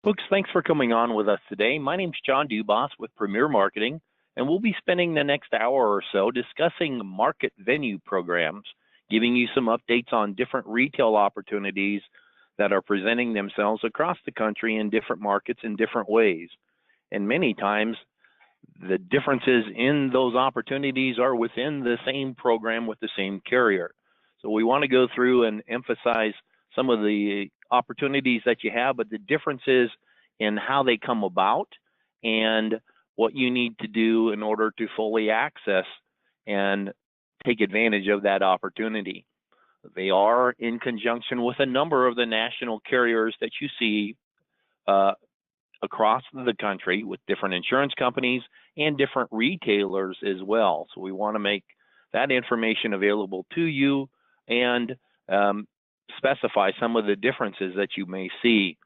Folks, thanks for coming on with us today. My name's John Dubas with Premier Marketing, and we'll be spending the next hour or so discussing market venue programs, giving you some updates on different retail opportunities that are presenting themselves across the country in different markets in different ways. And many times, the differences in those opportunities are within the same program with the same carrier. So we want to go through and emphasize some of the opportunities that you have, but the differences in how they come about and what you need to do in order to fully access and take advantage of that opportunity. They are in conjunction with a number of the national carriers that you see across the country with different insurance companies and different retailers as well. So we want to make that information available to you and specify some of the differences that you may see.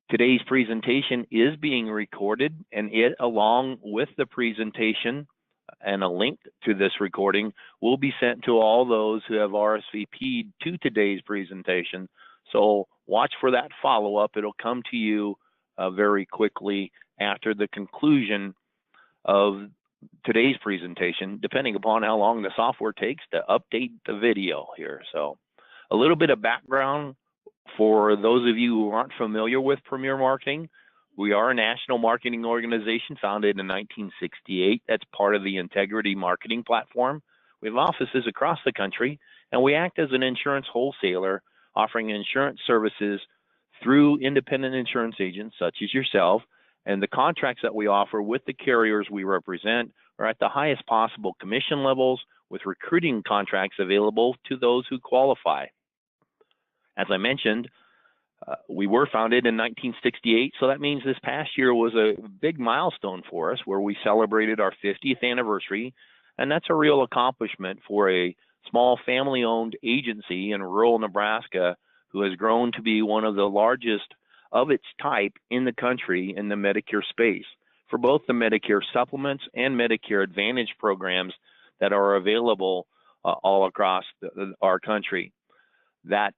Today's presentation is being recorded, and it, along with the presentation and a link to this recording, will be sent to all those who have RSVP'd to today's presentation. So watch for that follow-up. It'll come to you very quickly after the conclusion of today's presentation, depending upon how long the software takes to update the video here. So a little bit of background for those of you who aren't familiar with Premier Marketing. We are a national marketing organization founded in 1968. That's part of the Integrity Marketing Platform. We have offices across the country, and we act as an insurance wholesaler, offering insurance services through independent insurance agents such as yourself. And the contracts that we offer with the carriers we represent are at the highest possible commission levels, with recruiting contracts available to those who qualify. As I mentioned, we were founded in 1968, so that means this past year was a big milestone for us where we celebrated our 50th anniversary, and that's a real accomplishment for a small family-owned agency in rural Nebraska who has grown to be one of the largest of its type in the country in the Medicare space for both the Medicare supplements and Medicare Advantage programs that are available all across our country. That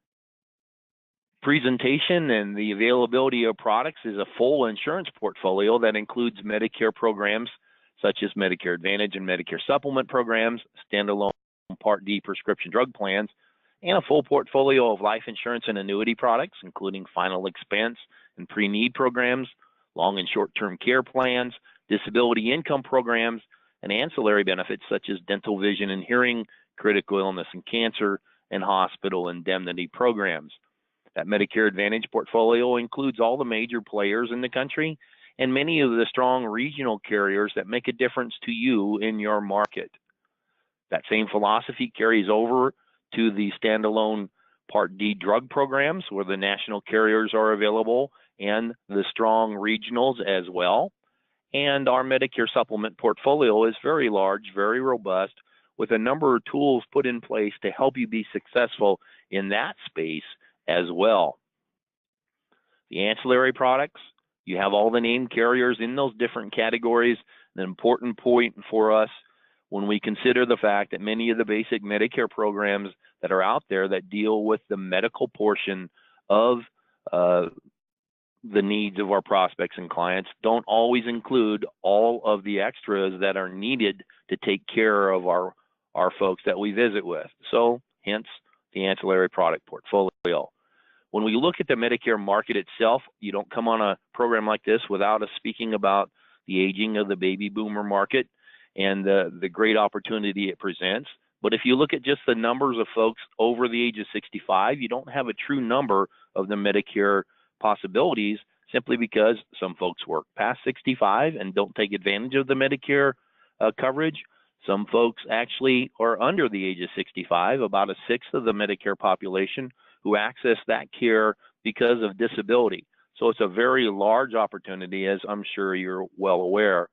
presentation and the availability of products is a full insurance portfolio that includes Medicare programs such as Medicare Advantage and Medicare supplement programs, standalone Part D prescription drug plans, and a full portfolio of life insurance and annuity products, including final expense and pre-need programs, long and short-term care plans, disability income programs, and ancillary benefits such as dental, vision, and hearing, critical illness and cancer, and hospital indemnity programs. That Medicare Advantage portfolio includes all the major players in the country and many of the strong regional carriers that make a difference to you in your market. That same philosophy carries over to the standalone Part D drug programs where the national carriers are available and the strong regionals as well. And our Medicare supplement portfolio is very large, very robust, with a number of tools put in place to help you be successful in that space as well. The ancillary products, you have all the named carriers in those different categories. An important point for us when we consider the fact that many of the basic Medicare programs that are out there that deal with the medical portion of the needs of our prospects and clients don't always include all of the extras that are needed to take care of our folks that we visit with. So hence the ancillary product portfolio. When we look at the Medicare market itself, you don't come on a program like this without us speaking about the aging of the baby boomer market and the great opportunity it presents. But if you look at just the numbers of folks over the age of 65, you don't have a true number of the Medicare possibilities simply because some folks work past 65 and don't take advantage of the Medicare coverage. Some folks actually are under the age of 65, about a sixth of the Medicare population who access that care because of disability. So it's a very large opportunity, as I'm sure you're well aware.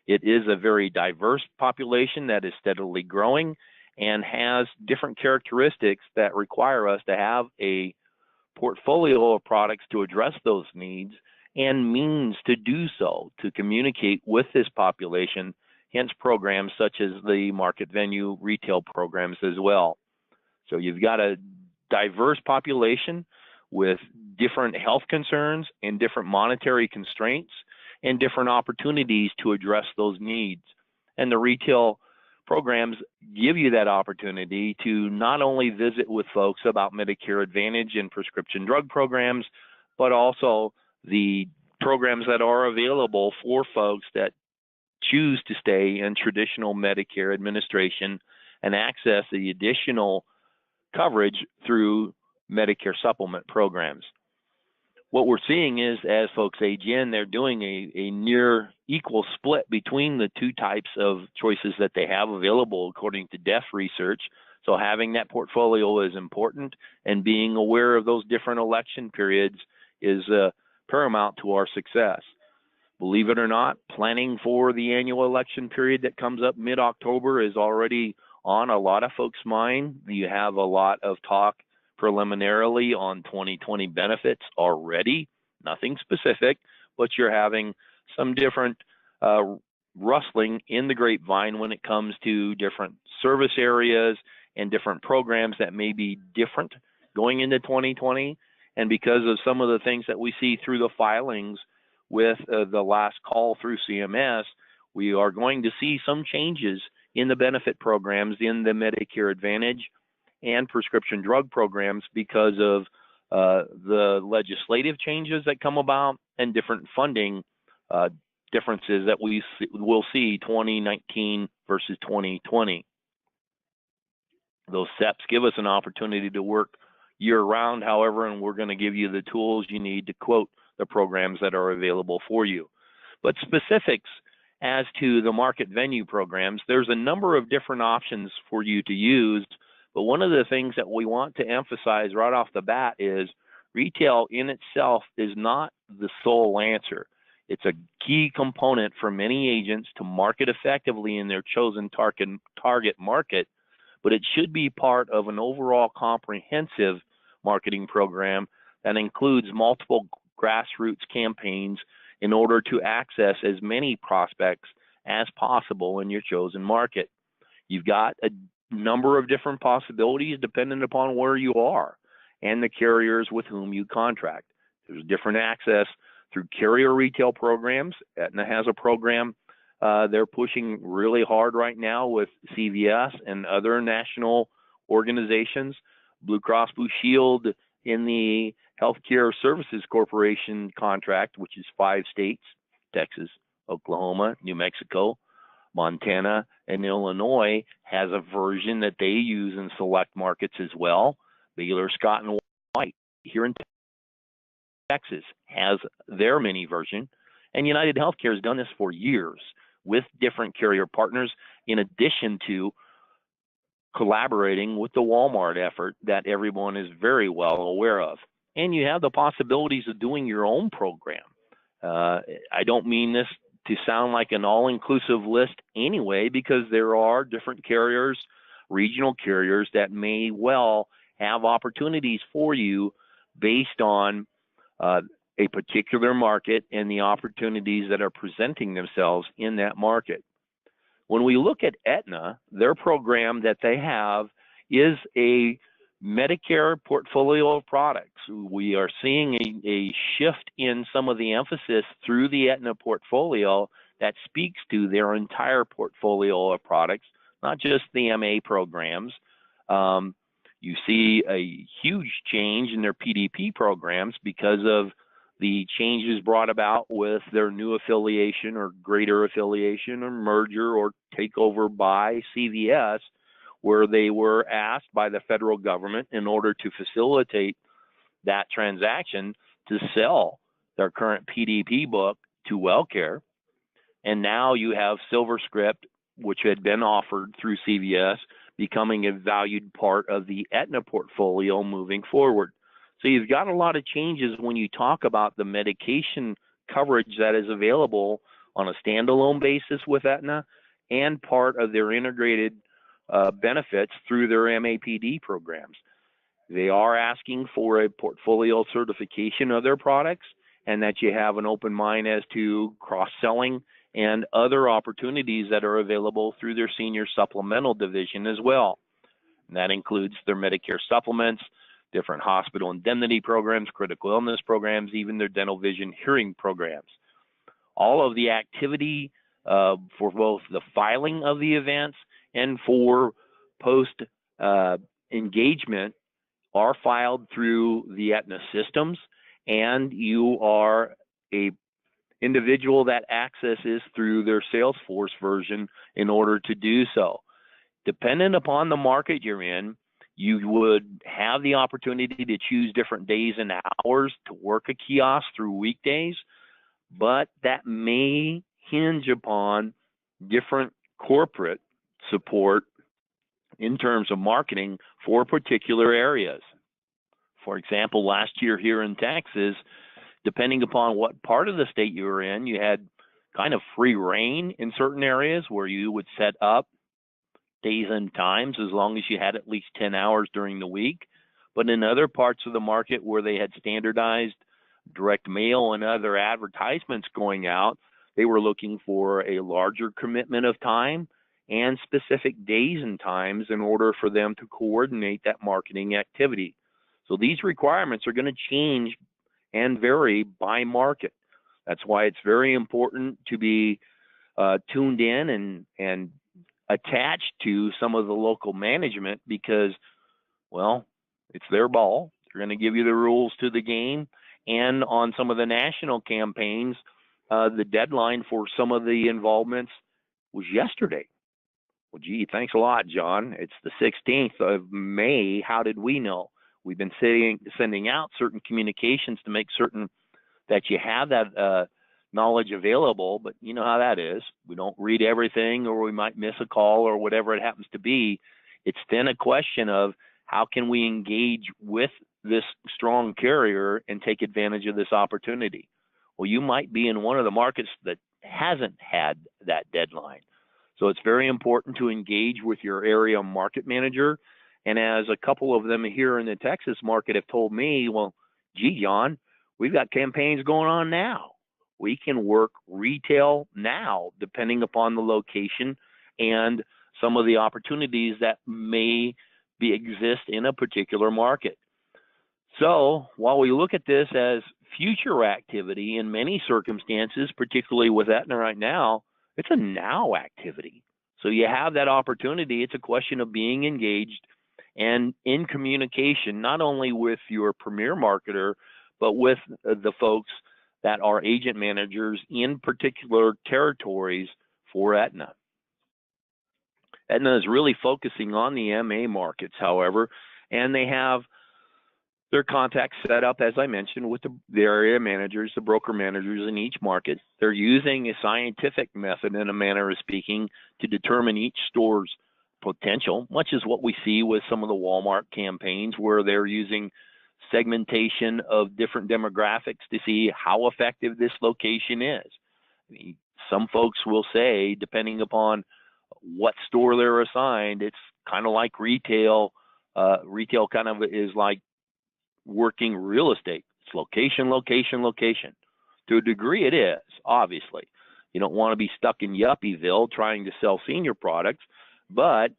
It is a very diverse population that is steadily growing and has different characteristics that require us to have a portfolio of products to address those needs and means to do so, to communicate with this population, hence programs such as the market venue retail programs as well. So you've got a diverse population with different health concerns and different monetary constraints and different opportunities to address those needs. And the retail programs give you that opportunity to not only visit with folks about Medicare Advantage and prescription drug programs, but also the programs that are available for folks that choose to stay in traditional Medicare administration and access the additional coverage through Medicare supplement programs. What we're seeing is as folks age in, they're doing a near equal split between the two types of choices that they have available according to deaf research. So having that portfolio is important, and being aware of those different election periods is paramount to our success. Believe it or not, planning for the annual election period that comes up mid-October is already on a lot of folks' mind. You have a lot of talk preliminarily on 2020 benefits already, nothing specific, but you're having some different rustling in the grapevine when it comes to different service areas and different programs that may be different going into 2020. And because of some of the things that we see through the filings with the last call through CMS, we are going to see some changes in the benefit programs in the Medicare Advantage and prescription drug programs because of the legislative changes that come about and different funding differences that will see 2019 versus 2020. Those SEPs give us an opportunity to work year-round, however, and we're going to give you the tools you need to quote the programs that are available for you. But specifics as to the market venue programs, there's a number of different options for you to use, but one of the things that we want to emphasize right off the bat is retail in itself is not the sole answer. It's a key component for many agents to market effectively in their chosen target market, but it should be part of an overall comprehensive marketing program that includes multiple grassroots campaigns in order to access as many prospects as possible in your chosen market. You've got a number of different possibilities depending upon where you are and the carriers with whom you contract. There's different access through carrier retail programs. Aetna has a program they're pushing really hard right now with CVS and other national organizations. Blue Cross Blue Shield in the Healthcare Services Corporation contract, which is 5 states, Texas, Oklahoma, New Mexico, Montana, and Illinois, has a version that they use in select markets as well. Baylor, Scott, and White here in Texas has their mini version. And United Healthcare has done this for years with different carrier partners, in addition to collaborating with the Walmart effort that everyone is very well aware of. And you have the possibilities of doing your own program. I don't mean this to sound like an all-inclusive list anyway, because there are different carriers, regional carriers, that may well have opportunities for you based on a particular market and the opportunities that are presenting themselves in that market. When we look at Aetna, their program that they have is a Medicare portfolio of products. We are seeing a shift in some of the emphasis through the Aetna portfolio that speaks to their entire portfolio of products, not just the MA programs. You see a huge change in their PDP programs because of the changes brought about with their new affiliation or greater affiliation or merger or takeover by CVS, where they were asked by the federal government, in order to facilitate that transaction, to sell their current PDP book to WellCare. And now you have SilverScript, which had been offered through CVS, becoming a valued part of the Aetna portfolio moving forward. So you've got a lot of changes when you talk about the medication coverage that is available on a standalone basis with Aetna and part of their integrated benefits through their MAPD programs. They are asking for a portfolio certification of their products, and that you have an open mind as to cross-selling and other opportunities that are available through their senior supplemental division as well. And that includes their Medicare supplements, different hospital indemnity programs, critical illness programs, even their dental, vision, hearing programs. All of the activity for both the filing of the events and for post engagement are filed through the Aetna systems, and you are a individual that accesses through their Salesforce version in order to do so. Dependent upon the market you're in, you would have the opportunity to choose different days and hours to work a kiosk through weekdays, but that may hinge upon different corporate support in terms of marketing for particular areas. For example, last year here in Texas, depending upon what part of the state you were in, you had kind of free reign in certain areas where you would set up days and times as long as you had at least 10 hours during the week. But in other parts of the market where they had standardized direct mail and other advertisements going out, they were looking for a larger commitment of time and specific days and times in order for them to coordinate that marketing activity. So these requirements are going to change and vary by market. That's why it's very important to be tuned in and attached to some of the local management because, well, it's their ball. They're going to give you the rules to the game. And on some of the national campaigns, the deadline for some of the involvements was yesterday. Well, gee, thanks a lot, John. It's the 16th of May. How did we know? We've been sending out certain communications to make certain that you have that knowledge available, but you know how that is. We don't read everything, or we might miss a call or whatever it happens to be. It's then a question of how can we engage with this strong carrier and take advantage of this opportunity. Well, you might be in one of the markets that hasn't had that deadline. So it's very important to engage with your area market manager. And as a couple of them here in the Texas market have told me, well, gee, John, we've got campaigns going on now. We can work retail now, depending upon the location and some of the opportunities that may exist in a particular market. So while we look at this as future activity in many circumstances, particularly with Aetna right now, it's a now activity. So you have that opportunity. It's a question of being engaged and in communication, not only with your premier marketer, but with the folks that are agent managers in particular territories for Aetna. Aetna is really focusing on the MA markets, however, and they have their contacts set up, as I mentioned, with the area managers, the broker managers in each market. They're using a scientific method, in a manner of speaking, to determine each store's potential, much as what we see with some of the Walmart campaigns where they're using segmentation of different demographics to see how effective this location is. I mean, some folks will say, depending upon what store they're assigned, it's kind of like retail. Retail kind of is like working real estate. It's location, location, location. To a degree it is, obviously. You don't want to be stuck in Yuppieville trying to sell senior products, but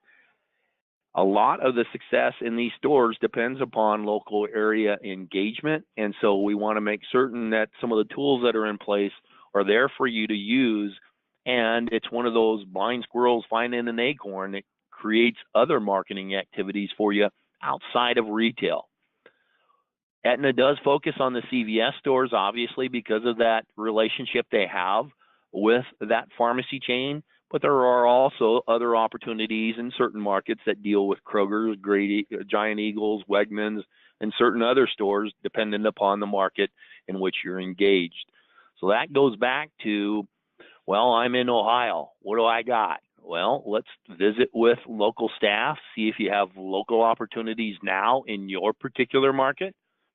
a lot of the success in these stores depends upon local area engagement. And so we want to make certain that some of the tools that are in place are there for you to use. And it's one of those blind squirrels finding an acorn that creates other marketing activities for you outside of retail. Aetna does focus on the CVS stores, obviously, because of that relationship they have with that pharmacy chain. But there are also other opportunities in certain markets that deal with Kroger's, Giant Eagles, Wegmans, and certain other stores, dependent upon the market in which you're engaged. So that goes back to, well, I'm in Ohio. What do I got? Well, let's visit with local staff, see if you have local opportunities now in your particular market,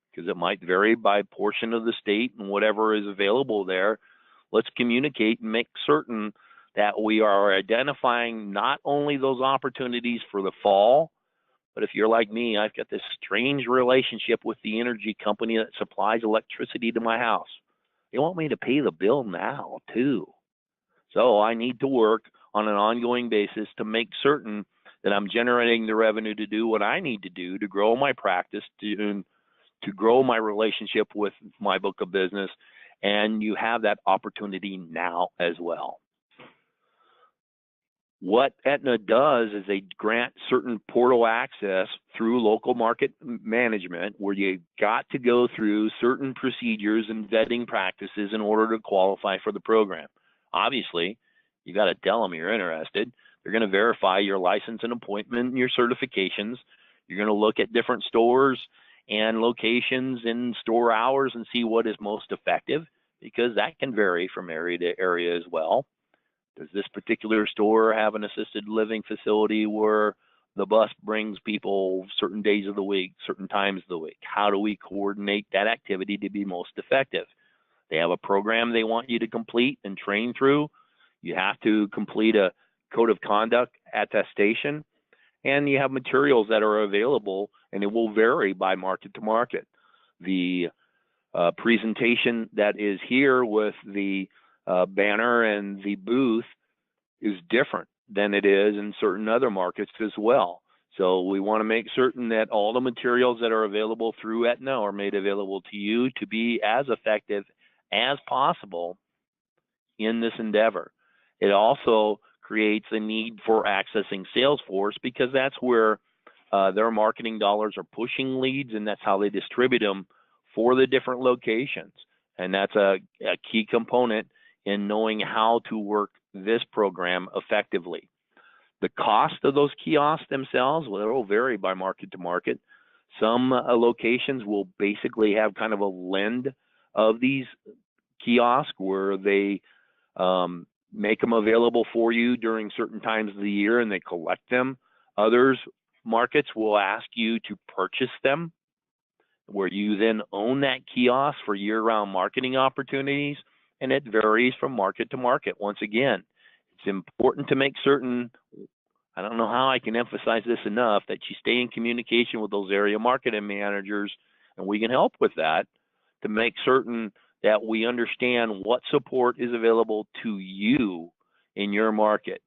because it might vary by portion of the state and whatever is available there. Let's communicate and make certain that we are identifying not only those opportunities for the fall, but if you're like me, I've got this strange relationship with the energy company that supplies electricity to my house. They want me to pay the bill now, too. So I need to work on an ongoing basis to make certain that I'm generating the revenue to do what I need to do to grow my practice, to grow my relationship with my book of business, and you have that opportunity now as well. What Aetna does is they grant certain portal access through local market management, where you got to go through certain procedures and vetting practices in order to qualify for the program. Obviously, you got to tell them you're interested. They're going to verify your license and appointment and your certifications. You're going to look at different stores and locations and store hours and see what is most effective, because that can vary from area to area as well. Does this particular store have an assisted living facility where the bus brings people certain days of the week, certain times of the week? How do we coordinate that activity to be most effective? They have a program they want you to complete and train through. You have to complete a code of conduct attestation, and you have materials that are available, and it will vary by market to market. The presentation that is here with the banner and the booth is different than it is in certain other markets as well. So we want to make certain that all the materials that are available through Aetna are made available to you to be as effective as possible in this endeavor. It also creates a need for accessing Salesforce, because that's where their marketing dollars are pushing leads, and that's how they distribute them for the different locations. And that's a key component in knowing how to work this program effectively. The cost of those kiosks themselves, well, it will vary by market to market. Some locations will basically have kind of a lend of these kiosks where they make them available for you during certain times of the year and they collect them. Others markets will ask you to purchase them, where you then own that kiosk for year-round marketing opportunities, and it varies from market to market. Once again, it's important to make certain, I don't know how I can emphasize this enough, that you stay in communication with those area marketing managers, and we can help with that to make certain that we understand what support is available to you in your market.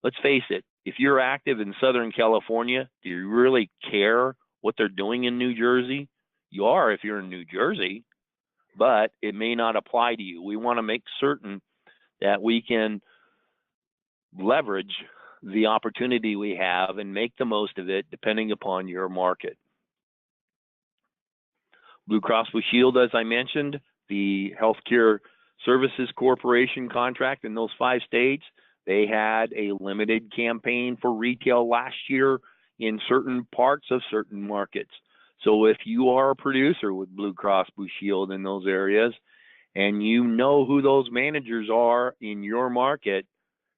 Let's face it, if you're active in Southern California, do you really care what they're doing in New Jersey? You are if you're in New Jersey, but it may not apply to you. We want to make certain that we can leverage the opportunity we have and make the most of it depending upon your market. Blue Cross Blue Shield, as I mentioned, the Healthcare Services Corporation contract in those 5 states, they had a limited campaign for retail last year in certain parts of certain markets. So if you are a producer with Blue Cross Blue Shield in those areas, and you know who those managers are in your market,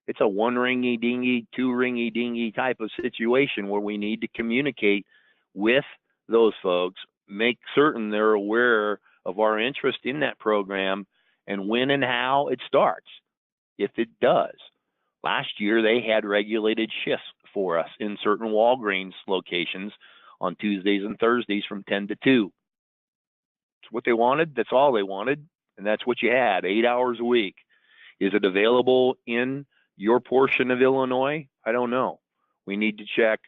it's a one ringy dingy, two ringy dingy type of situation where we need to communicate with those folks, make certain they're aware of our interest in that program and when and how it starts, if it does. Last year, they had regulated shifts for us in certain Walgreens locations on Tuesdays and Thursdays from 10 to 2. It's what they wanted. That's all they wanted. And that's what you had, 8 hours a week. Is it available in your portion of Illinois? I don't know. We need to check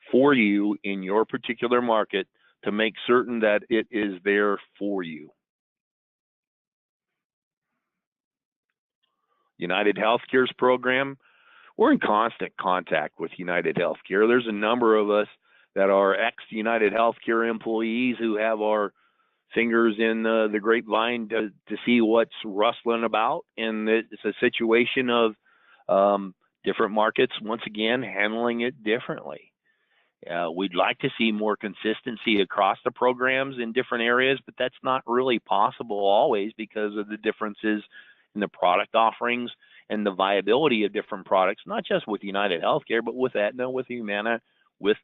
for you in your particular market to make certain that it is there for you. United Healthcare's program, we're in constant contact with United Healthcare. There's a number of us that are ex-United Healthcare employees who have our fingers in the grapevine to see what's rustling about. And it's a situation of different markets, once again, handling it differently. We'd like to see more consistency across the programs in different areas, but that's not really possible always because of the differences in the product offerings and the viability of different products, not just with United Healthcare, but with Aetna, with Humana, with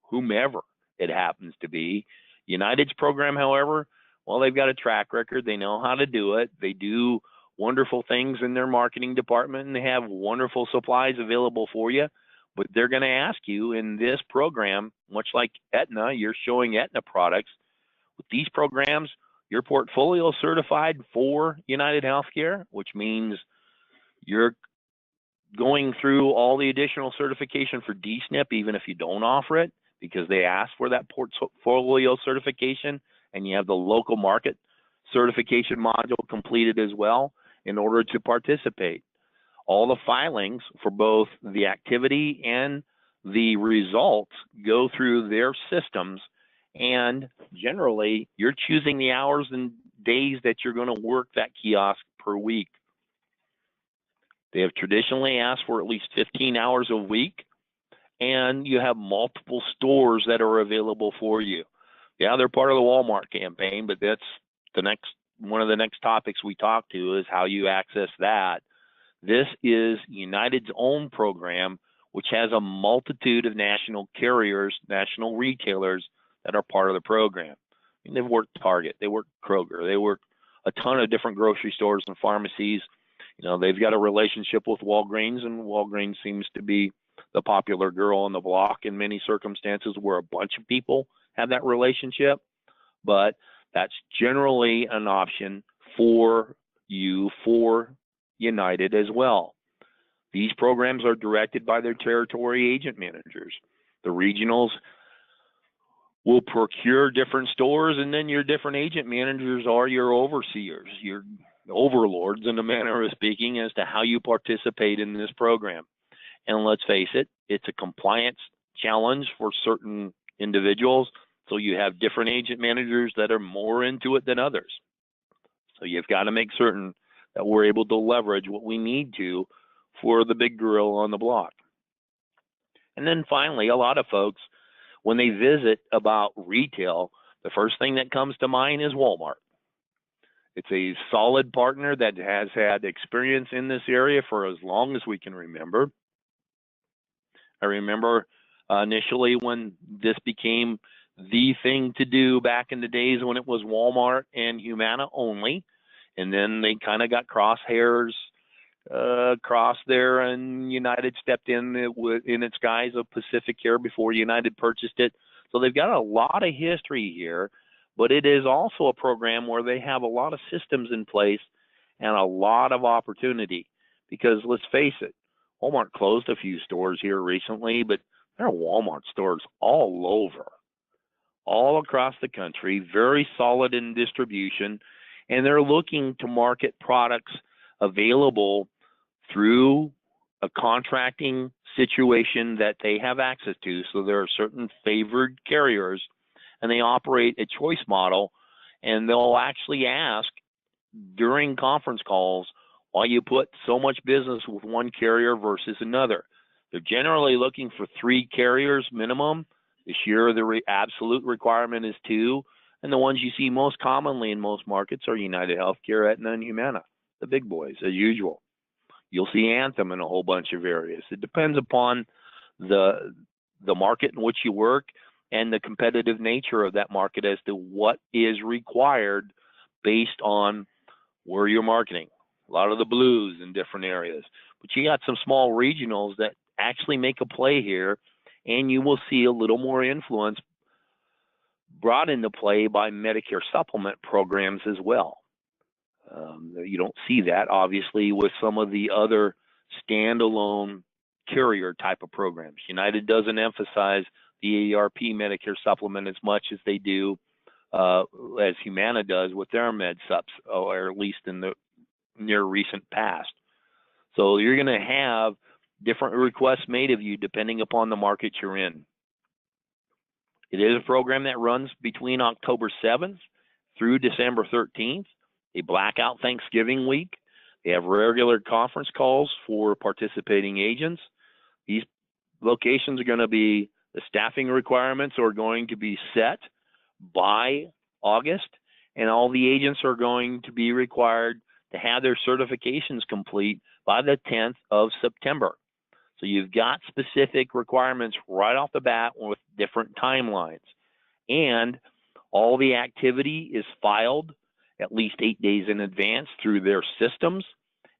whomever it happens to be. United's program, however, well, they've got a track record. They know how to do it. They do wonderful things in their marketing department, and they have wonderful supplies available for you. But they're going to ask you in this program, much like Aetna, you're showing Aetna products. With these programs, your portfolio is certified for United Healthcare, which means you're going through all the additional certification for DSNP, even if you don't offer it, because they ask for that portfolio certification, and you have the local market certification module completed as well in order to participate. All the filings for both the activity and the results go through their systems, and generally you're choosing the hours and days that you're going to work that kiosk per week. They have traditionally asked for at least 15 hours a week, and you have multiple stores that are available for you. Yeah, they're part of the Walmart campaign, but that's one of the next topics we talk to is how you access that. This is United's own program, which has a multitude of national carriers, national retailers that are part of the program. I mean, they've worked Target, they work Kroger, they work a ton of different grocery stores and pharmacies. You know, they've got a relationship with Walgreens, and Walgreens seems to be the popular girl on the block in many circumstances where a bunch of people have that relationship. But that's generally an option for you for United as well. These programs are directed by their territory agent managers. The regionals will procure different stores, and then your different agent managers are your overseers, your overlords in a manner of speaking, as to how you participate in this program. And let's face it, it's a compliance challenge for certain individuals. So you have different agent managers that are more into it than others. So you've got to make certain that we're able to leverage what we need to for the big gorilla on the block. And then finally, a lot of folks, when they visit about retail, the first thing that comes to mind is Walmart. It's a solid partner that has had experience in this area for as long as we can remember. I remember initially when this became the thing to do back in the days when it was Walmart and Humana only, and then they kind of got crosshairs across there, and United stepped in its guise of Pacific Care before United purchased it. So they've got a lot of history here, but it is also a program where they have a lot of systems in place and a lot of opportunity, because let's face it, Walmart closed a few stores here recently, but there are Walmart stores all over, all across the country, very solid in distribution, and they're looking to market products available through a contracting situation that they have access to. So there are certain favored carriers, and they operate a choice model, and they'll actually ask during conference calls why you put so much business with one carrier versus another. They're generally looking for 3 carriers minimum. This year, the absolute requirement is 2, and the ones you see most commonly in most markets are United Healthcare, Aetna, and Humana, the big boys, as usual. You'll see Anthem in a whole bunch of areas. It depends upon the market in which you work and the competitive nature of that market as to what is required based on where you're marketing. A lot of the blues in different areas. But you got some small regionals that actually make a play here, and you will see a little more influence brought into play by Medicare supplement programs as well. You don't see that, obviously, with some of the other standalone carrier type of programs. United doesn't emphasize the AARP Medicare supplement as much as they do, as Humana does with their med subs, or at least in the near recent past. So you're going to have different requests made of you depending upon the market you're in. It is a program that runs between October 7th through December 13th, a blackout Thanksgiving week. They have regular conference calls for participating agents. These locations are going to be, the staffing requirements are going to be set by August, and all the agents are going to be required to have their certifications complete by the 10th of September. So you've got specific requirements right off the bat with different timelines. And all the activity is filed at least 8 days in advance through their systems,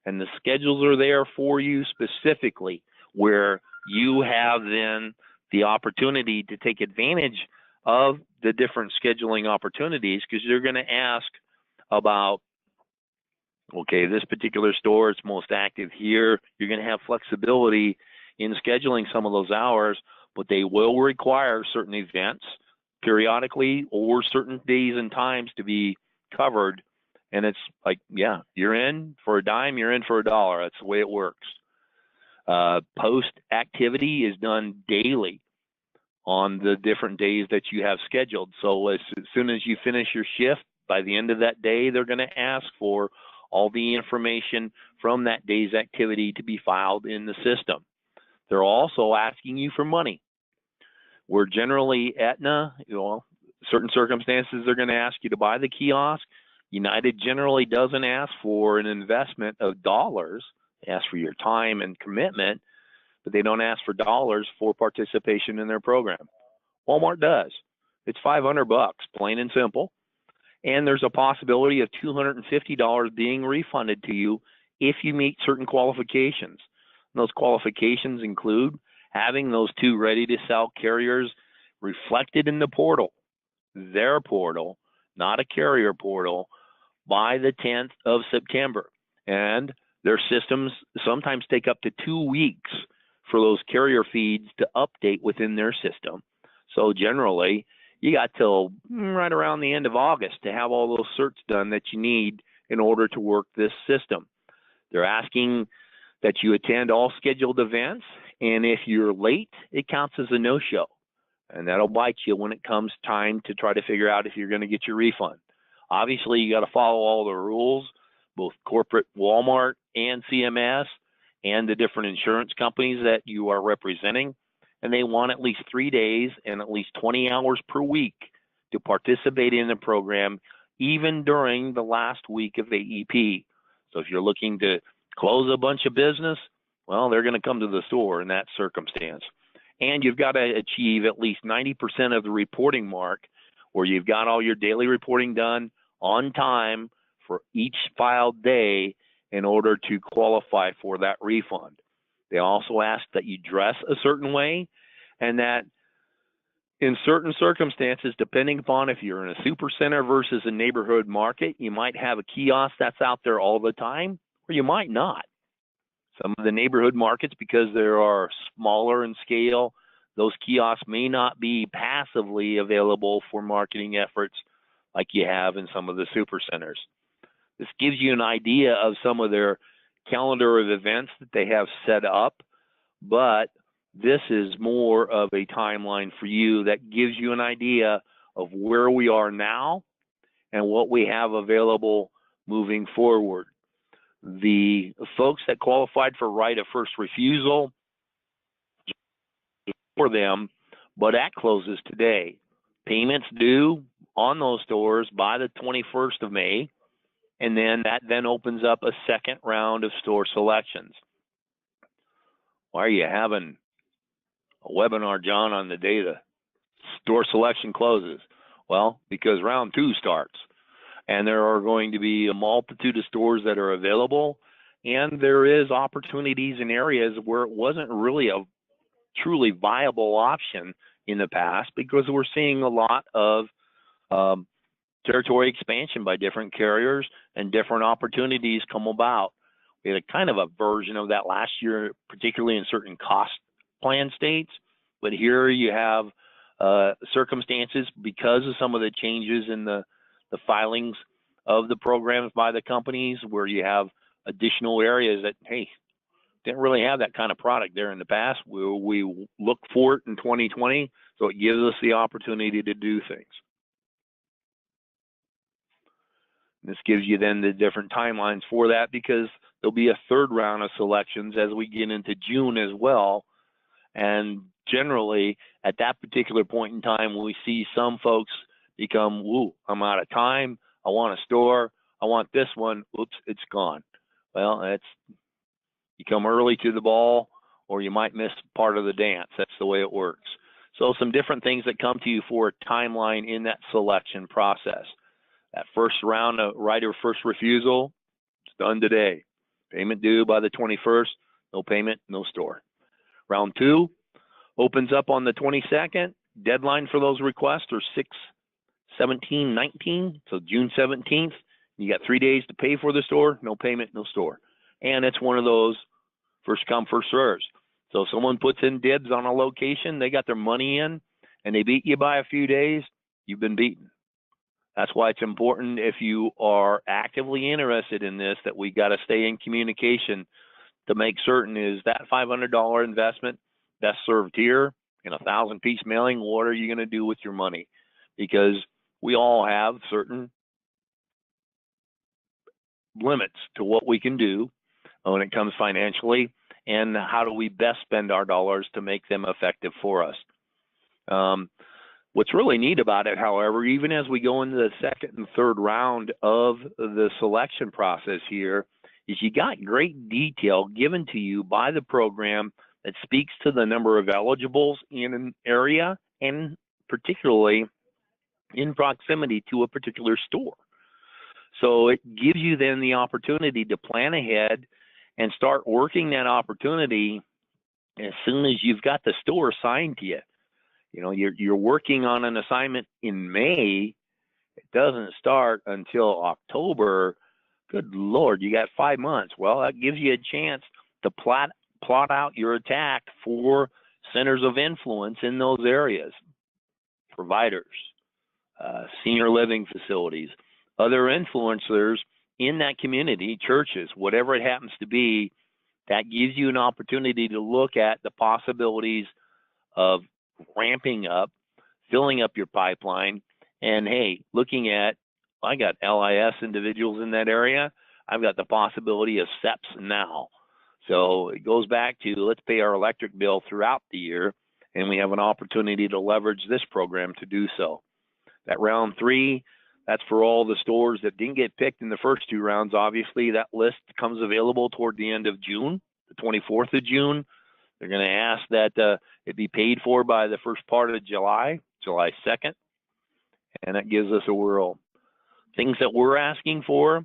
and the schedules are there for you specifically, where you have then the opportunity to take advantage of the different scheduling opportunities, because you're going to ask about Okay, this particular store is most active here. You're going to have flexibility in scheduling some of those hours, but they will require certain events periodically or certain days and times to be covered. And it's like, yeah, you're in for a dime, you're in for a dollar. That's the way it works. Post activity is done daily on the different days that you have scheduled. So as soon as you finish your shift, by the end of that day, they're going to ask for all the information from that day's activity to be filed in the system. They're also asking you for money. We're generally Aetna, certain circumstances they're going to ask you to buy the kiosk. United generally doesn't ask for an investment of dollars. They ask for your time and commitment, but they don't ask for dollars for participation in their program. Walmart does. It's $500, plain and simple. And there's a possibility of $250 being refunded to you if you meet certain qualifications. And those qualifications include having those 2 ready-to-sell carriers reflected in the portal, their portal, not a carrier portal, by the 10th of September. And their systems sometimes take up to 2 weeks for those carrier feeds to update within their system. So generally, you got till right around the end of August to have all those certs done that you need in order to work this system. They're asking that you attend all scheduled events, and if you're late, it counts as a no-show. And that'll bite you when it comes time to try to figure out if you're going to get your refund. Obviously, you got to follow all the rules, both corporate Walmart and CMS and the different insurance companies that you are representing. And they want at least 3 days and at least 20 hours per week to participate in the program, even during the last week of AEP. So if you're looking to close a bunch of business, well, they're going to come to the store in that circumstance. And you've got to achieve at least 90% of the reporting mark, where you've got all your daily reporting done on time for each filed day in order to qualify for that refund. They also ask that you dress a certain way, and that in certain circumstances, depending upon if you're in a super center versus a neighborhood market, you might have a kiosk that's out there all the time, or you might not. Some of the neighborhood markets, because they are smaller in scale, those kiosks may not be passively available for marketing efforts like you have in some of the super centers. This gives you an idea of some of their calendar of events that they have set up, but this is more of a timeline for you that gives you an idea of where we are now and what we have available moving forward. The folks that qualified for right of first refusal for them, but that closes today. Payments due on those stores by the 21st of May, and then that then opens up a second round of store selections. Why are you having a webinar, John, on the day the store selection closes? Well, because round 2 starts, and there are going to be a multitude of stores that are available, and there is opportunities in areas where it wasn't really a truly viable option in the past, because we're seeing a lot of territory expansion by different carriers and different opportunities come about. We had a kind of a version of that last year, particularly in certain cost plan states, but here you have circumstances because of some of the changes in the filings of the programs by the companies, where you have additional areas that, hey, didn't really have that kind of product there in the past. We look for it in 2020, so it gives us the opportunity to do things. This gives you then the different timelines for that, because there'll be a third round of selections as we get into June as well. And generally, at that particular point in time, we see some folks become, woo, I'm out of time. I want a store. I want this one. Oops, it's gone. Well, you come early to the ball, or you might miss part of the dance. That's the way it works. So some different things that come to you for a timeline in that selection process. That first round of right of first refusal, it's done today. Payment due by the 21st, no payment, no store. Round 2 opens up on the 22nd. Deadline for those requests are 6/17/19, so June 17th. You got 3 days to pay for the store, no payment, no store. And it's one of those first come, first serves. So if someone puts in dibs on a location, they got their money in, and they beat you by a few days, you've been beaten. That's why it's important, if you are actively interested in this, that we got to stay in communication to make certain is that $500 investment best served here in a 1,000-piece mailing. What are you going to do with your money? Because we all have certain limits to what we can do when it comes financially, and how do we best spend our dollars to make them effective for us. What's really neat about it, however, even as we go into the second and third round of the selection process here, is you got great detail given to you by the program that speaks to the number of eligibles in an area, and particularly in proximity to a particular store. So it gives you then the opportunity to plan ahead and start working that opportunity as soon as you've got the store assigned to you. You know, you're working on an assignment in May. It doesn't start until October. Good Lord, you got 5 months. Well, that gives you a chance to plot out your attack for centers of influence in those areas, providers, senior living facilities, other influencers in that community, churches, whatever it happens to be. That gives you an opportunity to look at the possibilities of ramping up, filling up your pipeline, and hey, looking at, I got LIS individuals in that area. I've got the possibility of SEPs now. So it goes back to, let's pay our electric bill throughout the year, and we have an opportunity to leverage this program to do so. That round 3, that's for all the stores that didn't get picked in the first 2 rounds. Obviously, that list comes available toward the end of June, the 24th of June. They're going to ask that it be paid for by the first part of July 2nd, and that gives us a whirl. Things that we're asking for,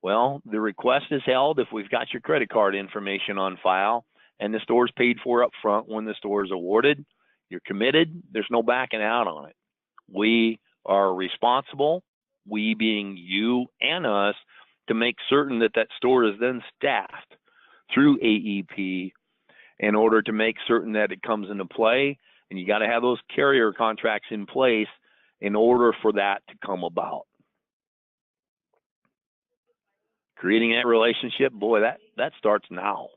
well, the request is held if we've got your credit card information on file and the store's paid for up front when the store is awarded. You're committed. There's no backing out on it. We are responsible, we being you and us, to make certain that that store is then staffed through AEP in order to make certain that it comes into play. And you got to have those carrier contracts in place in order for that to come about. Creating that relationship, boy, that starts now.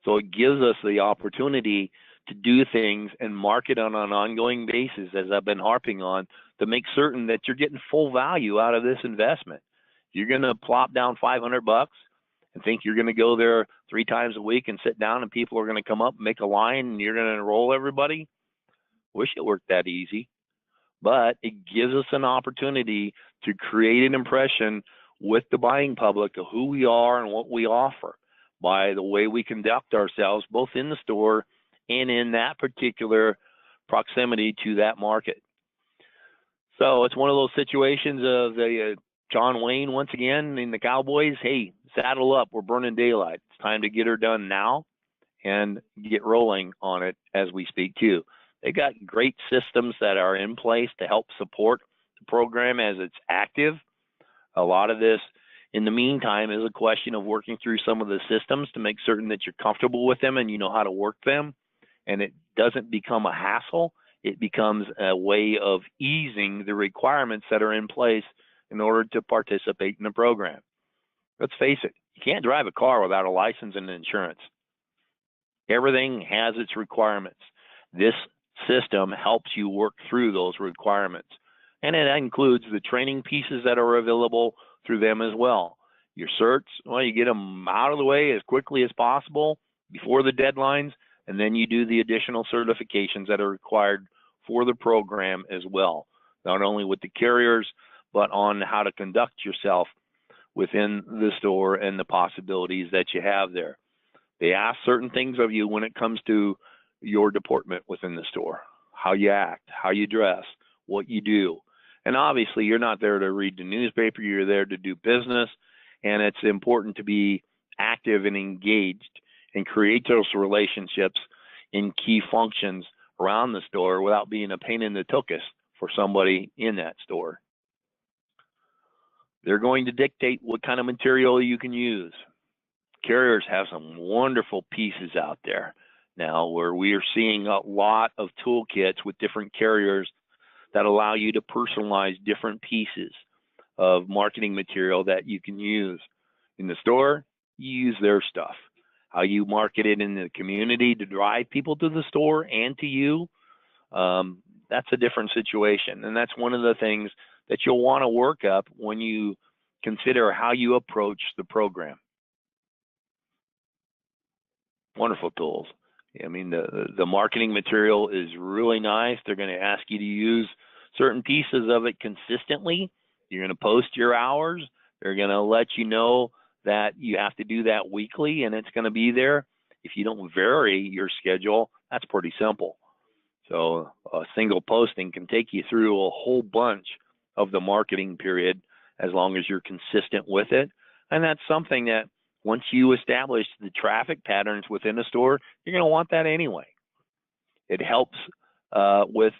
So it gives us the opportunity to do things and market on an ongoing basis, as I've been harping on, to make certain that you're getting full value out of this investment. You're going to plop down $500 and think you're going to go there 3 times a week and sit down and people are going to come up and make a line and you're going to enroll everybody. Wish it worked that easy, but it gives us an opportunity to create an impression with the buying public of who we are and what we offer by the way we conduct ourselves, both in the store and in that particular proximity to that market. So it's one of those situations of the John Wayne, once again, in the Cowboys, hey, saddle up, we're burning daylight. It's time to get her done now and get rolling on it as we speak too. They got great systems that are in place to help support the program as it's active. A lot of this, in the meantime, is a question of working through some of the systems to make certain that you're comfortable with them and you know how to work them, and it doesn't become a hassle. It becomes a way of easing the requirements that are in place in order to participate in the program. Let's face it, you can't drive a car without a license and insurance. Everything has its requirements. This system helps you work through those requirements. And it includes the training pieces that are available through them as well. Your certs, well, you get them out of the way as quickly as possible before the deadlines, and then you do the additional certifications that are required for the program as well, not only with the carriers, but on how to conduct yourself within the store and the possibilities that you have there. They ask certain things of you when it comes to your deportment within the store, how you act, how you dress, what you do. And obviously, you're not there to read the newspaper, you're there to do business, and it's important to be active and engaged and create those relationships in key functions around the store without being a pain in the tuchus for somebody in that store. They're going to dictate what kind of material you can use. Carriers have some wonderful pieces out there now where we are seeing a lot of toolkits with different carriers that allow you to personalize different pieces of marketing material that you can use. In the store, you use their stuff. How you market it in the community to drive people to the store and to you, that's a different situation. And that's one of the things that you'll want to work up when you consider how you approach the program. Wonderful tools. I mean, the marketing material is really nice. They're going to ask you to use certain pieces of it consistently. You're going to post your hours. They're going to let you know that you have to do that weekly, and it's going to be there. If you don't vary your schedule, that's pretty simple. So a single posting can take you through a whole bunch of the marketing period as long as you're consistent with it. And that's something that once you establish the traffic patterns within a store, you're going to want that anyway. It helps with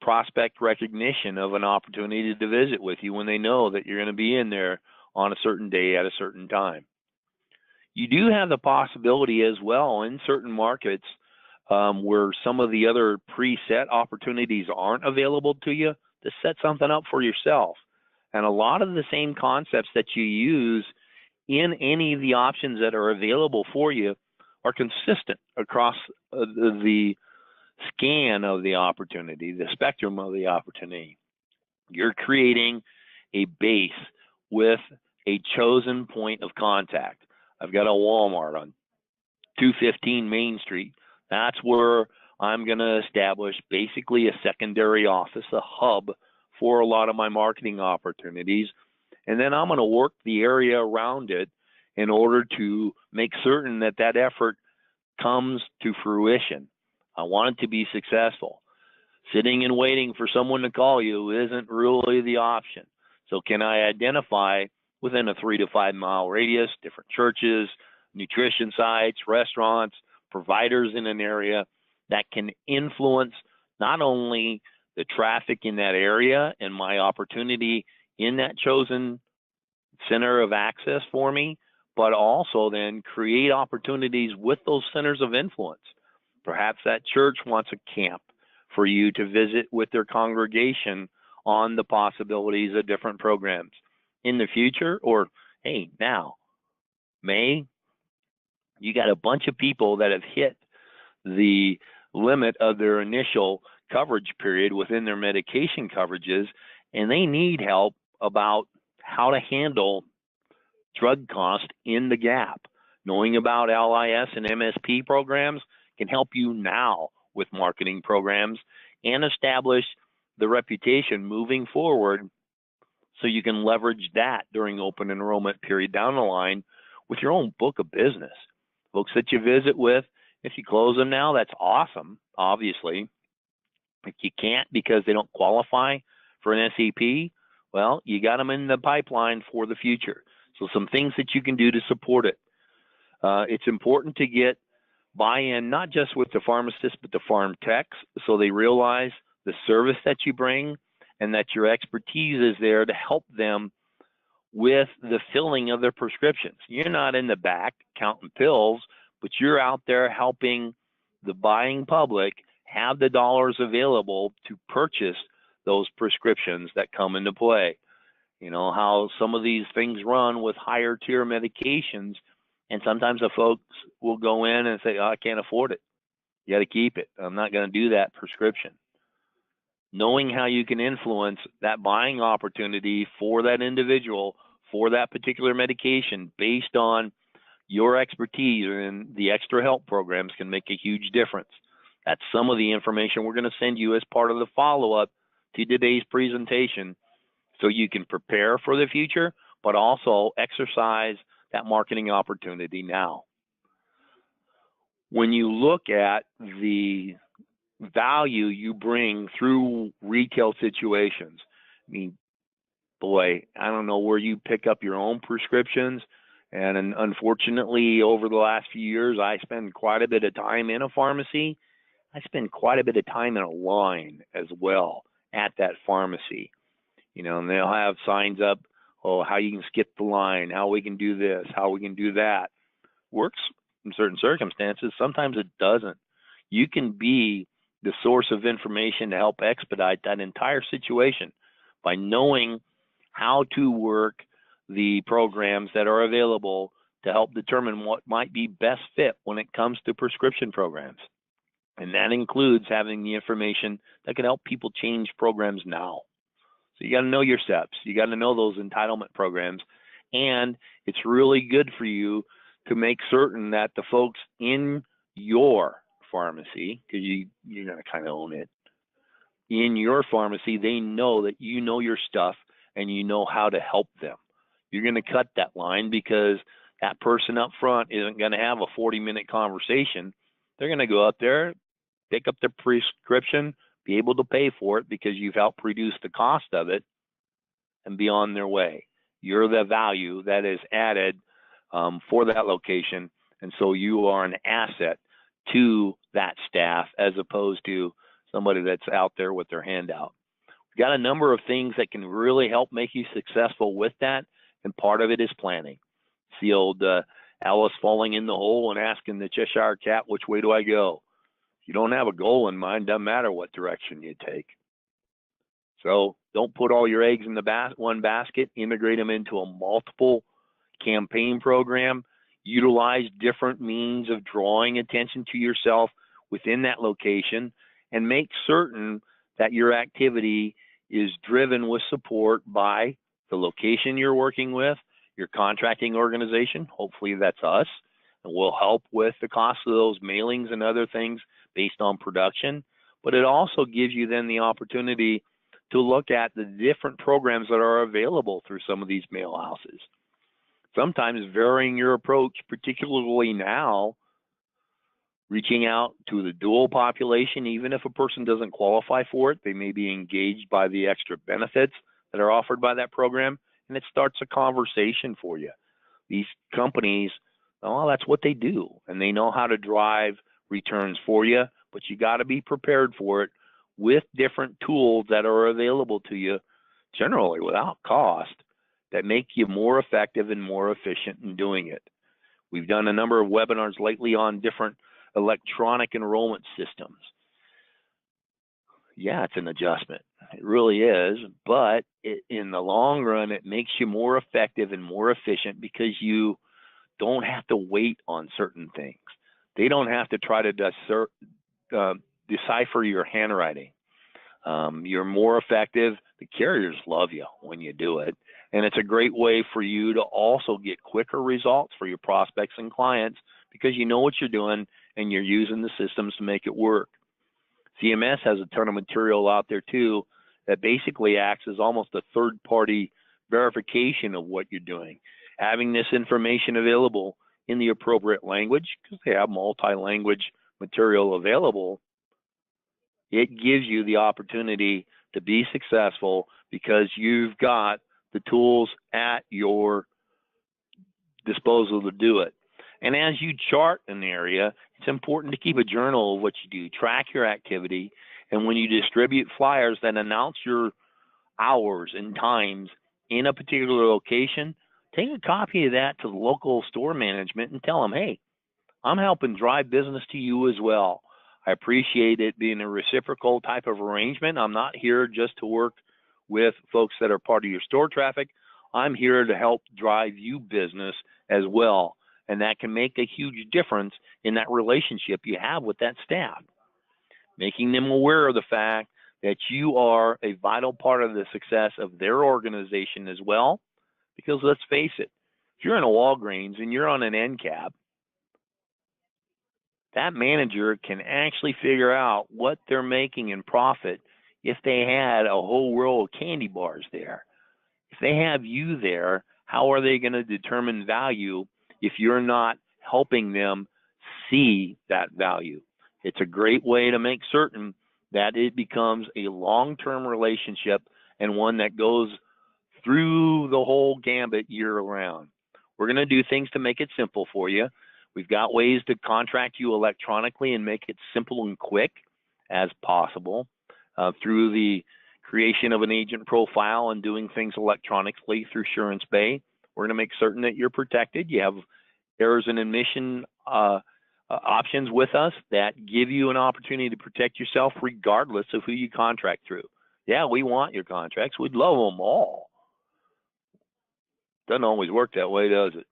prospect recognition of an opportunity to visit with you when they know that you're going to be in there on a certain day at a certain time. You do have the possibility as well in certain markets where some of the other preset opportunities aren't available to you to set something up for yourself. And a lot of the same concepts that you use in any of the options that are available for you are consistent across the scan of the opportunity, the spectrum of the opportunity. You're creating a base with a chosen point of contact. I've got a Walmart on 215 Main Street. That's where I'm going to establish basically a secondary office, a hub for a lot of my marketing opportunities. And then I'm going to work the area around it in order to make certain that that effort comes to fruition. I want it to be successful. Sitting and waiting for someone to call you isn't really the option. So can I identify within a 3 to 5 mile radius, different churches, nutrition sites, restaurants, providers in an area that can influence not only the traffic in that area and my opportunity in that chosen center of access for me, but also then create opportunities with those centers of influence. Perhaps that church wants a camp for you to visit with their congregation on the possibilities of different programs in the future, or hey, now, May, you got a bunch of people that have hit the limit of their initial coverage period within their medication coverages, and they need help about how to handle drug cost in the gap. Knowing about LIS and MSP programs can help you now with marketing programs and establish the reputation moving forward so you can leverage that during open enrollment period down the line with your own book of business. Folks that you visit with, if you close them now, that's awesome, obviously. If you can't because they don't qualify for an SEP, well, you got them in the pipeline for the future. So some things that you can do to support it. It's important to get buy-in, not just with the pharmacists, but the farm techs, so they realize the service that you bring and that your expertise is there to help them with the filling of their prescriptions. You're not in the back counting pills, but you're out there helping the buying public have the dollars available to purchase those prescriptions that come into play. You know, how some of these things run with higher tier medications, and sometimes the folks will go in and say, oh, I can't afford it. You got to keep it. I'm not going to do that prescription. Knowing how you can influence that buying opportunity for that individual for that particular medication based on your expertise and the extra help programs can make a huge difference. That's some of the information we're going to send you as part of the follow-up to today's presentation so you can prepare for the future, but also exercise that marketing opportunity now. When you look at the value you bring through retail situations, I mean, boy, I don't know where you pick up your own prescriptions. And unfortunately, over the last few years, I spend quite a bit of time in a pharmacy. I spend quite a bit of time in a line as well at that pharmacy. You know, and they'll have signs up how you can skip the line, how we can do this, how we can do that. Works in certain circumstances. Sometimes it doesn't. You can be the source of information to help expedite that entire situation by knowing how to work the programs that are available to help determine what might be best fit when it comes to prescription programs. And that includes having the information that can help people change programs now. So you got to know your steps. You got to know those entitlement programs. And it's really good for you to make certain that the folks in your pharmacy, because you're going to kind of own it, in your pharmacy, they know that you know your stuff and you know how to help them. You're going to cut that line because that person up front isn't going to have a 40-minute conversation. They're going to go up there, pick up their prescription, be able to pay for it because you've helped reduce the cost of it, and be on their way. You're the value that is added for that location, and so you are an asset to that staff as opposed to somebody that's out there with their hand out. We've got a number of things that can really help make you successful with that, and part of it is planning. It's the old Alice falling in the hole and asking the Cheshire Cat, which way do I go? If you don't have a goal in mind, doesn't matter what direction you take. So don't put all your eggs in the one basket. Integrate them into a multiple campaign program. Utilize different means of drawing attention to yourself within that location, and make certain that your activity is driven with support by the location you're working with, your contracting organization. Hopefully that's us, and we'll help with the cost of those mailings and other things based on production. But it also gives you then the opportunity to look at the different programs that are available through some of these mail houses. Sometimes varying your approach, particularly now, reaching out to the dual population, even if a person doesn't qualify for it, they may be engaged by the extra benefits that are offered by that program, and it starts a conversation for you. These companies, well, that's what they do, and they know how to drive returns for you, but you got to be prepared for it with different tools that are available to you, generally without cost, that make you more effective and more efficient in doing it. We've done a number of webinars lately on different electronic enrollment systems. Yeah, it's an adjustment. It really is, but in the long run, it makes you more effective and more efficient because you don't have to wait on certain things. They don't have to try to decipher your handwriting. You're more effective. The carriers love you when you do it. And it's a great way for you to also get quicker results for your prospects and clients because you know what you're doing and you're using the systems to make it work. CMS has a ton of material out there too that basically acts as almost a third-party verification of what you're doing. Having this information available in the appropriate language, because they have multi-language material available, it gives you the opportunity to be successful because you've got the tools at your disposal to do it. And as you chart an area, it's important to keep a journal of what you do, track your activity, and when you distribute flyers that announce your hours and times in a particular location, take a copy of that to the local store management and tell them, hey, I'm helping drive business to you as well. I appreciate it being a reciprocal type of arrangement. I'm not here just to work with folks that are part of your store traffic. I'm here to help drive you business as well. And that can make a huge difference in that relationship you have with that staff. Making them aware of the fact that you are a vital part of the success of their organization as well. Because let's face it, if you're in a Walgreens and you're on an end cap, that manager can actually figure out what they're making in profit if they had a whole row of candy bars there. If they have you there, how are they going to determine value if you're not helping them see that value? It's a great way to make certain that it becomes a long-term relationship and one that goes through the whole gambit year-round. We're going to do things to make it simple for you. We've got ways to contract you electronically and make it simple and quick as possible through the creation of an agent profile and doing things electronically through Surance Bay. We're going to make certain that you're protected. You have errors and omission options with us that give you an opportunity to protect yourself regardless of who you contract through. Yeah, we want your contracts. We'd love them all. Doesn't always work that way, does it?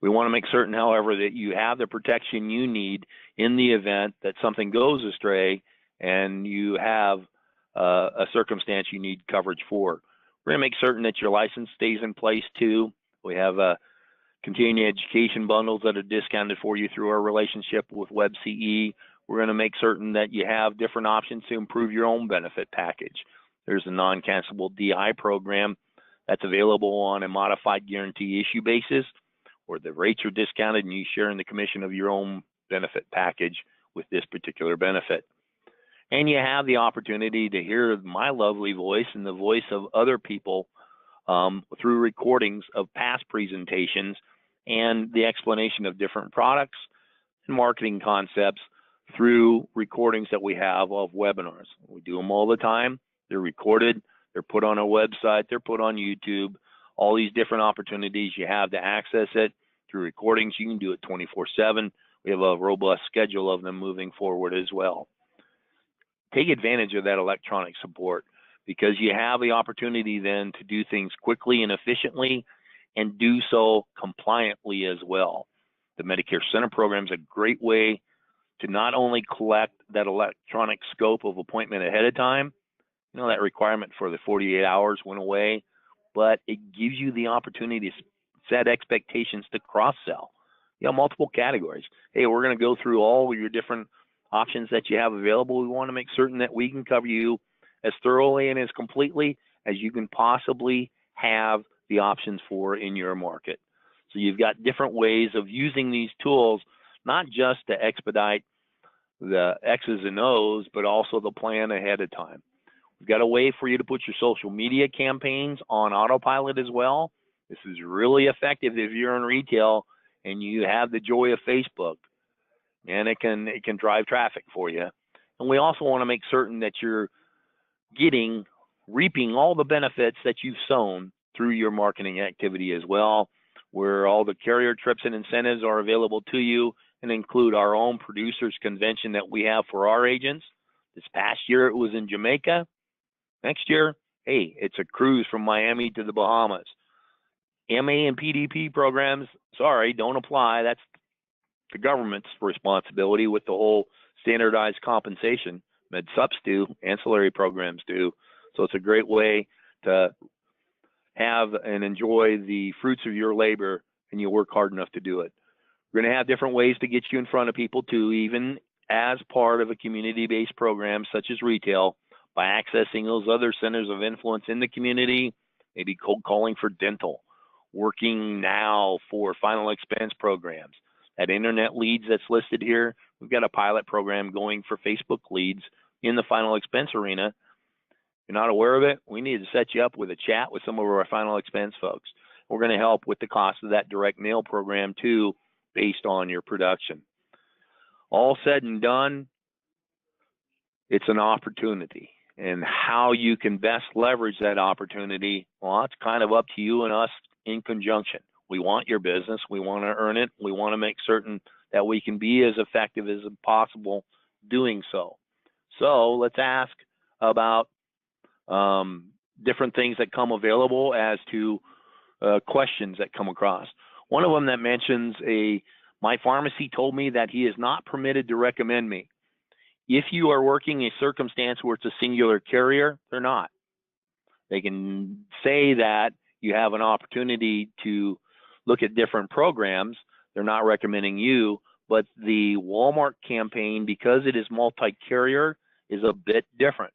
We want to make certain, however, that you have the protection you need in the event that something goes astray and you have a circumstance you need coverage for. We're going to make certain that your license stays in place too. We have continuing education bundles that are discounted for you through our relationship with WebCE. We're going to make certain that you have different options to improve your own benefit package. There's a non-cancelable DI program that's available on a modified guarantee issue basis, where the rates are discounted and you share in the commission of your own benefit package with this particular benefit. And you have the opportunity to hear my lovely voice and the voice of other people through recordings of past presentations and the explanation of different products and marketing concepts through recordings that we have of webinars. We do them all the time. They're recorded, they're put on our website, they're put on YouTube. All these different opportunities you have to access it through recordings. You can do it 24/7. We have a robust schedule of them moving forward as well. Take advantage of that electronic support, because you have the opportunity then to do things quickly and efficiently and do so compliantly as well. The Medicare Center program is a great way to not only collect that electronic scope of appointment ahead of time, you know, that requirement for the 48 hours went away, but it gives you the opportunity to set expectations to cross-sell. You have multiple categories. Hey, we're going to go through all of your different options that you have available. We want to make certain that we can cover you as thoroughly and as completely as you can possibly have the options for in your market. So you've got different ways of using these tools, not just to expedite the X's and O's, but also the plan ahead of time. We've got a way for you to put your social media campaigns on autopilot as well. This is really effective if you're in retail and you have the joy of Facebook, and it can drive traffic for you. And we also want to make certain that you're reaping all the benefits that you've sown through your marketing activity as well, where all the carrier trips and incentives are available to you and include our own producers convention that we have for our agents. This past year it was in Jamaica. Next year, hey, it's a cruise from Miami to the Bahamas. MA and PDP programs, sorry, don't apply. That's the government's responsibility with the whole standardized compensation. Med subs do, ancillary programs do. So it's a great way to have and enjoy the fruits of your labor, and you work hard enough to do it. We're going to have different ways to get you in front of people too, even as part of a community-based program such as retail, by accessing those other centers of influence in the community, maybe cold calling for dental, working now for final expense programs. That internet leads that's listed here, we've got a pilot program going for Facebook leads in the final expense arena. If you're not aware of it, we need to set you up with a chat with some of our final expense folks. We're going to help with the cost of that direct mail program too, based on your production. All said and done, it's an opportunity. And how you can best leverage that opportunity, well, it's kind of up to you and us in conjunction. We want your business. We want to earn it. We want to make certain that we can be as effective as possible doing so. So let's ask about different things that come available as to questions that come across. One of them that mentions my pharmacy told me that he is not permitted to recommend me. If you are working a circumstance where it's a singular carrier, they're not. They can say that you have an opportunity to look at different programs. They're not recommending you, but the Walmart campaign, because it is multi-carrier, is a bit different.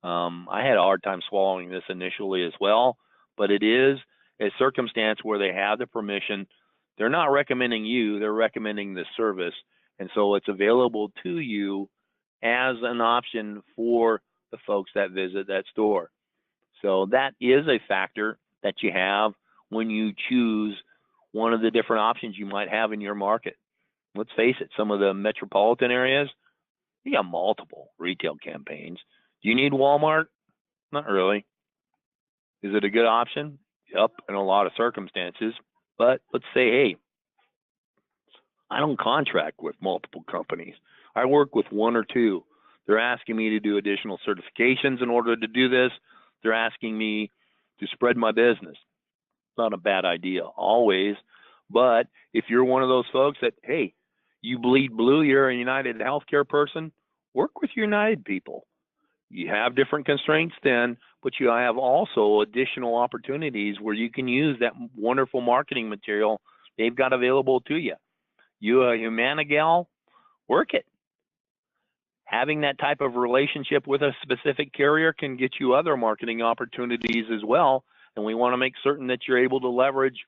I had a hard time swallowing this initially as well, but it is a circumstance where they have the permission. They're not recommending you, they're recommending the service. And so it's available to you as an option for the folks that visit that store. So that is a factor that you have when you choose one of the different options you might have in your market. Let's face it, some of the metropolitan areas, you got multiple retail campaigns. Do you need Walmart? Not really. Is it a good option? Yep, in a lot of circumstances. But let's say, hey, I don't contract with multiple companies. I work with one or two. They're asking me to do additional certifications in order to do this. They're asking me to spread my business. It's not a bad idea always. But if you're one of those folks that, hey, you bleed blue, you're a United Healthcare person, work with United people. You have different constraints then, but you have also additional opportunities where you can use that wonderful marketing material they've got available to you. You a Humana gal, work it. Having that type of relationship with a specific carrier can get you other marketing opportunities as well. And we want to make certain that you're able to leverage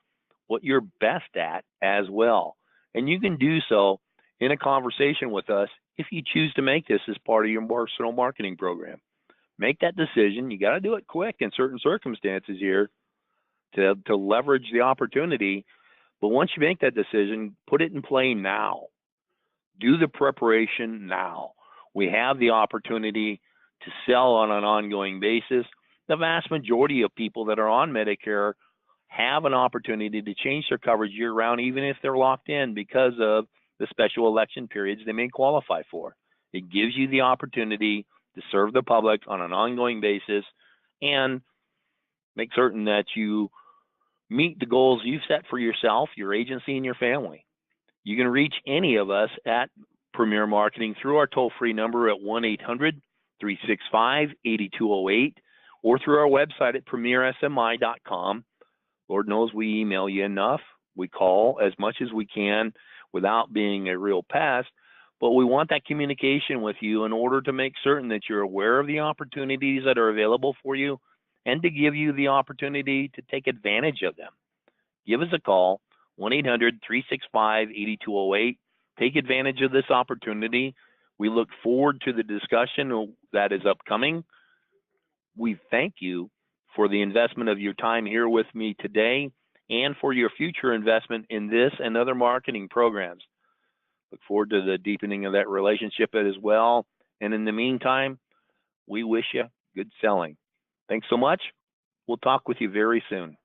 what you're best at as well. And you can do so in a conversation with us if you choose to make this as part of your personal marketing program. Make that decision. You got to do it quick in certain circumstances here to leverage the opportunity. But once you make that decision, put it in play now. Do the preparation now. We have the opportunity to sell on an ongoing basis. The vast majority of people that are on Medicare have an opportunity to change their coverage year round, even if they're locked in because of the special election periods they may qualify for. It gives you the opportunity to serve the public on an ongoing basis and make certain that you meet the goals you've set for yourself, your agency, and your family. You can reach any of us at Premier Marketing through our toll-free number at 1-800-365-8208 or through our website at premiersmi.com. Lord knows we email you enough. We call as much as we can without being a real pest, but we want that communication with you in order to make certain that you're aware of the opportunities that are available for you and to give you the opportunity to take advantage of them. Give us a call, 1-800-365-8208. Take advantage of this opportunity. We look forward to the discussion that is upcoming. We thank you for the investment of your time here with me today and for your future investment in this and other marketing programs. Look forward to the deepening of that relationship as well. And in the meantime, we wish you good selling. Thanks so much. We'll talk with you very soon.